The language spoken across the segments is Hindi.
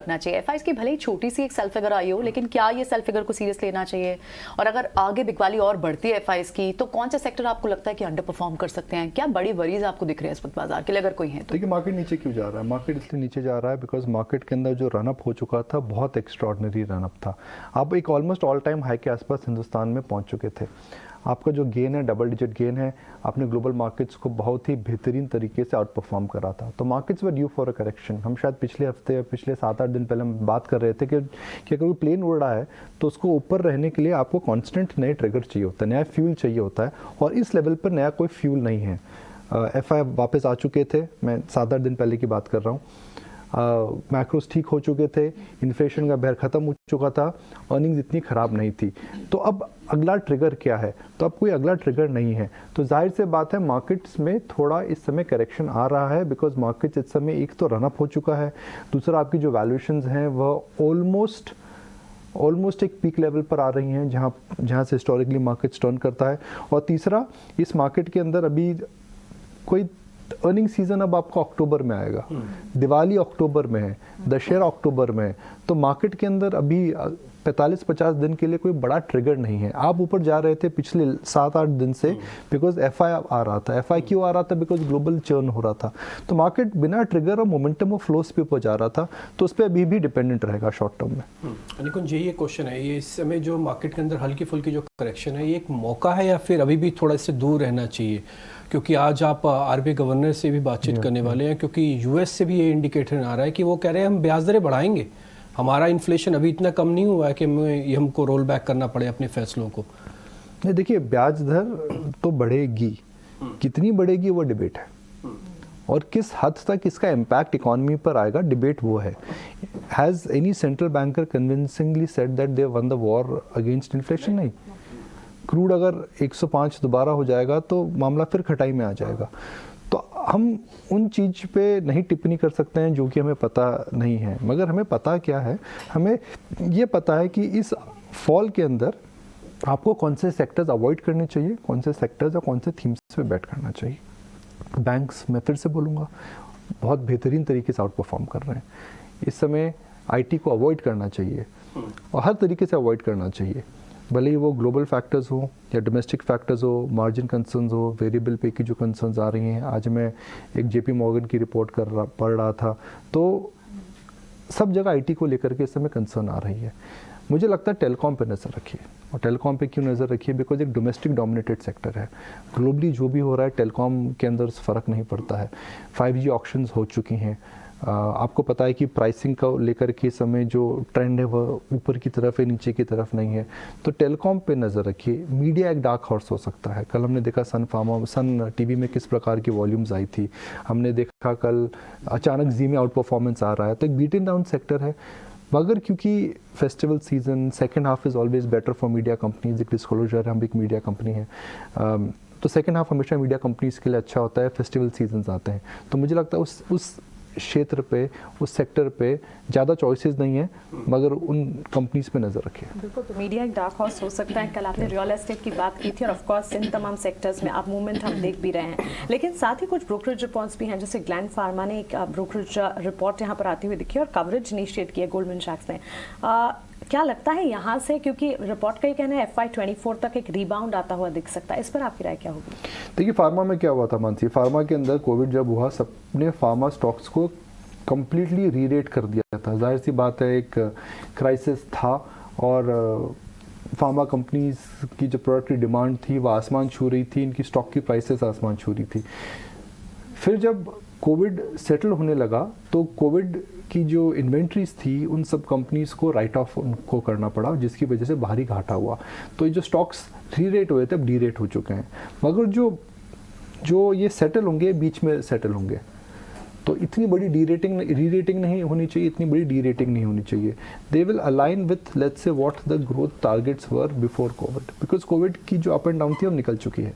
रखना चाहिए? एफआईज की भले ही छोटी सी एक सेल फिगर आई हो, लेकिन क्या ये सेल फिगर को सीरियस लेना चाहिए? और अगर आगे बिकवाली और बढ़ती है एफआईज की, तो कौन से सेक्टर आपको लगता है कि अंडर परफॉर्म कर सकते हैं? क्या बड़ी वरीज आपको दिख रही है इस वक्त बाजार के लिए, अगर कोई है तो? देखिए, मार्केट नीचे क्यों जा रहा है? मार्केट इसलिए नीचे जा रहा है बिकॉज मार्केट के अंदर जो रनअप हो चुका था, बहुत एक्स्ट्रॉर्डनरी रनअप था। आप एक ऑलमोस्ट ऑल टाइम हाई के आसपास हिंदुस्तान में पहुंच चुके थे। आपका जो गेन है, डबल डिजिट गेन है। आपने ग्लोबल मार्केट्स को बहुत ही बेहतरीन तरीके से आउट परफॉर्म करा था। तो markets were due for a correction. हम शायद पिछले हफ्ते, पिछले 7-8 दिन पहले हम बात कर रहे थे कि अगर कोई प्लेन उड़ रहा है तो उसको ऊपर रहने के लिए आपको कॉन्स्टेंट नए ट्रिगर चाहिए होता है, नया फ्यूल चाहिए होता है, और इस लेवल पर नया कोई फ्यूल नहीं है। एफआई वापस आ चुके थे, मैं 7-8 दिन पहले की बात कर रहा हूँ। मैक्रोस ठीक हो चुके थे, इन्फ्लेशन का बहर ख़त्म हो चुका था, अर्निंग्स इतनी ख़राब नहीं थी। तो अब अगला ट्रिगर क्या है? तो अब कोई अगला ट्रिगर नहीं है। तो जाहिर से बात है, मार्केट्स में थोड़ा इस समय करेक्शन आ रहा है बिकॉज मार्केट्स इस समय एक तो रनअप हो चुका है, दूसरा आपकी जो वैल्यूएशंस हैं वह ऑलमोस्ट एक पीक लेवल पर आ रही हैं जहाँ से हिस्टोरिकली मार्केट्स टर्न करता है, और तीसरा इस मार्केट के अंदर अभी कोई अर्निंग सीजन अब आपका अक्टूबर में आएगा, दिवाली अक्टूबर में है, दशहरा अक्टूबर में है। तो मार्केट के अंदर अभी 45-50 दिन के लिए कोई बड़ा ट्रिगर नहीं है। आप ऊपर जा रहे थे पिछले 7-8 दिन से बिकॉज एफआई आ रहा था। एफआई क्यों आ रहा था? बिकॉज ग्लोबल चर्न हो रहा था। तो मार्केट बिना ट्रिगर और मोमेंटम और फ्लोस पे ऊपर जा रहा था, तो उस पर अभी भी डिपेंडेंट रहेगा शॉर्ट टर्म में। निकुंज, यही क्वेश्चन है, ये इस समय जो मार्केट के अंदर हल्की फुल्की जो करेक्शन है, ये एक मौका है या फिर अभी भी थोड़ा इससे दूर रहना चाहिए? क्योंकि आज आप आरबीआई गवर्नर से भी बातचीत करने वाले हैं, क्योंकि यूएस से भी ये इंडिकेटर आ रहा है कि वो कह रहे हैं हम ब्याज दरें बढ़ाएंगे, हमारा इन्फ्लेशन अभी इतना कम नहीं हुआ है कि हमको रोल बैक करना पड़े अपने फैसलों को। नहीं, देखिए, ब्याज दर तो बढ़ेगी, कितनी बढ़ेगी वो डिबेट है, और किस हद तक इसका इम्पैक्ट इकोनॉमी पर आएगा, डिबेट वो है। Has any central banker convincingly said that they one the war against inflation? नहीं। क्रूड अगर 105 दोबारा हो जाएगा तो मामला फिर खटाई में आ जाएगा। तो हम उन चीज़ पे नहीं टिप्पणी कर सकते हैं जो कि हमें पता नहीं है, मगर हमें पता क्या है, हमें ये पता है कि इस फॉल के अंदर आपको कौन से सेक्टर्स अवॉइड करने चाहिए, कौन से सेक्टर्स और कौन से थीम्स पे बैट करना चाहिए। बैंक्स, मैं फिर से बोलूँगा, बहुत बेहतरीन तरीके से आउट परफॉर्म कर रहे हैं इस समय। आईटी को अवॉइड करना चाहिए, और हर तरीके से अवॉइड करना चाहिए, भले ही वो ग्लोबल फैक्टर्स हो या डोमेस्टिक फैक्टर्स हो, मार्जिन कंसर्न्स हो, वेरिएबल पे की जो कंसर्न्स आ रही हैं। आज मैं एक जेपी मॉर्गन की रिपोर्ट पढ़ रहा था, तो सब जगह आईटी को लेकर के इस समय कंसर्न आ रही है। मुझे लगता है टेलीकॉम पे नज़र रखिए। और टेलीकॉम पे क्यों नज़र रखिए? बिकॉज एक डोमेस्टिक डोमिनेटेड सेक्टर है। ग्लोबली जो भी हो रहा है, टेलीकॉम के अंदर फ़र्क नहीं पड़ता है। 5G ऑक्शंस हो चुकी हैं। आपको पता है कि प्राइसिंग को लेकर के समय जो ट्रेंड है वह ऊपर की तरफ है, नीचे की तरफ नहीं है। तो टेलीकॉम पे नज़र रखिए। मीडिया एक डार्क हॉर्स हो सकता है। कल हमने देखा सन टीवी में किस प्रकार की वॉल्यूम्स आई थी। हमने देखा कल अचानक जी में आउट परफॉर्मेंस आ रहा है। तो एक बीटन डाउन सेक्टर है, मगर क्योंकि festival season, second half is always better for media companies. एक डिस्क्लोजर, हम एक मीडिया कंपनी है, तो सेकेंड हाफ हमेशा मीडिया कंपनीज के लिए अच्छा होता है। फेस्टिवल सीजन्स आते हैं, तो मुझे लगता है उस क्षेत्र पे, उस सेक्टर पे ज़्यादा चॉइसेस नहीं है, मगर उन कंपनीज पे नज़र रखिए। बिल्कुल, तो मीडिया एक डार्क हॉर्स हो सकता है। कल आपने रियल एस्टेट की बात की थी, और ऑफ कोर्स इन तमाम सेक्टर्स में आप मूवमेंट हम देख भी रहे हैं। लेकिन साथ ही कुछ ब्रोकरेज रिपोर्ट्स भी हैं, जैसे ग्लैंड फार्मा ने एक ब्रोकरेज रिपोर्ट यहाँ पर आती हुई दिखी और कवरेज इनिशिएट किया गोल्डमैन सैक्स ने। क्या लगता है यहाँ से, क्योंकि रिपोर्ट का ये कहना है FY24 तक एक रिबाउंड आता हुआ दिख सकता है, इस पर आपकी राय क्या होगी? देखिए, फार्मा में क्या हुआ था मानसी, फार्मा के अंदर कोविड जब हुआ, सबने फार्मा स्टॉक्स को कम्प्लीटली रीरेट कर दिया था। जाहिर सी बात है, एक क्राइसिस था, और फार्मा कंपनीज की जो प्रोडक्ट की डिमांड थी वो आसमान छू रही थी, इनकी स्टॉक की प्राइसेस आसमान छू रही थी। फिर जब कोविड सेटल होने लगा, तो कोविड की जो इन्वेंट्रीज थी उन सब कंपनीज को राइट ऑफ उनको करना पड़ा, जिसकी वजह से भारी घाटा हुआ। तो ये जो स्टॉक्स री-रेट हुए थे, अब डी-रेट हो चुके हैं। मगर जो ये सेटल होंगे, बीच में सेटल होंगे, तो इतनी बड़ी री-रेटिंग नहीं होनी चाहिए, इतनी बड़ी डी-रेटिंग नहीं होनी चाहिए। They will align with, let's say, what the growth targets were before Covid, because Covid की जो अप एंड डाउन थी अब निकल चुकी है।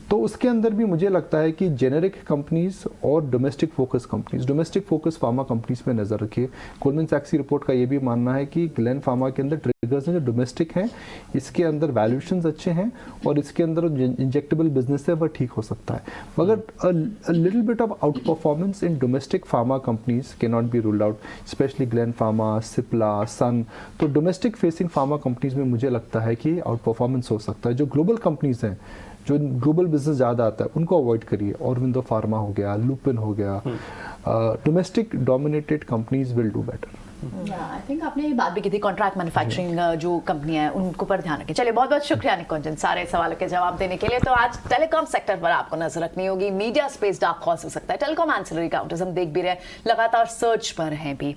तो उसके अंदर भी मुझे लगता है कि जेनेरिक कंपनीज और डोमेस्टिक फोकस फार्मा कंपनीज पे नज़र रखिए। गोल्डमैन सैक्स की रिपोर्ट का ये भी मानना है कि ग्लेन फार्मा के अंदर ट्रिगर्स हैं जो डोमेस्टिक हैं, इसके अंदर वैल्यूएशंस अच्छे हैं और इसके अंदर इंजेक्टेबल बिजनेस है वह ठीक हो सकता है, मगर a little bit of outperformance in domestic pharma companies cannot be ruled out, especially Glen Pharma, Cipla, Sun। तो डोमेस्टिक फेसिंग फार्मा कंपनीज में मुझे लगता है कि आउट परफॉर्मेंस हो सकता है। जो ग्लोबल कंपनीज हैं, जो ग्लोबल बिजनेस ज़्यादा आता है, उनको अवॉइड करिए। ऑरबिंदो फार्मा हो गया, लुपिन हो गया, domestic dominated companies will do better. I think आपने ये बात भी की थी, कॉन्ट्रैक्ट मैन्युफैक्चरिंग जो कंपनियां हैं उनको पर ध्यान रखें। चलिए, बहुत बहुत शुक्रिया निकुंजन सारे सवालों के जवाब देने के लिए। तो आज टेलीकॉम सेक्टर पर आपको नजर रखनी होगी। मीडिया स्पेस डार्क हॉर्स हो सकता है, टेलीकॉम एंसिलरी काउंटर्स हम देख भी रहे हैं, लगातार सर्च पर हैं भी।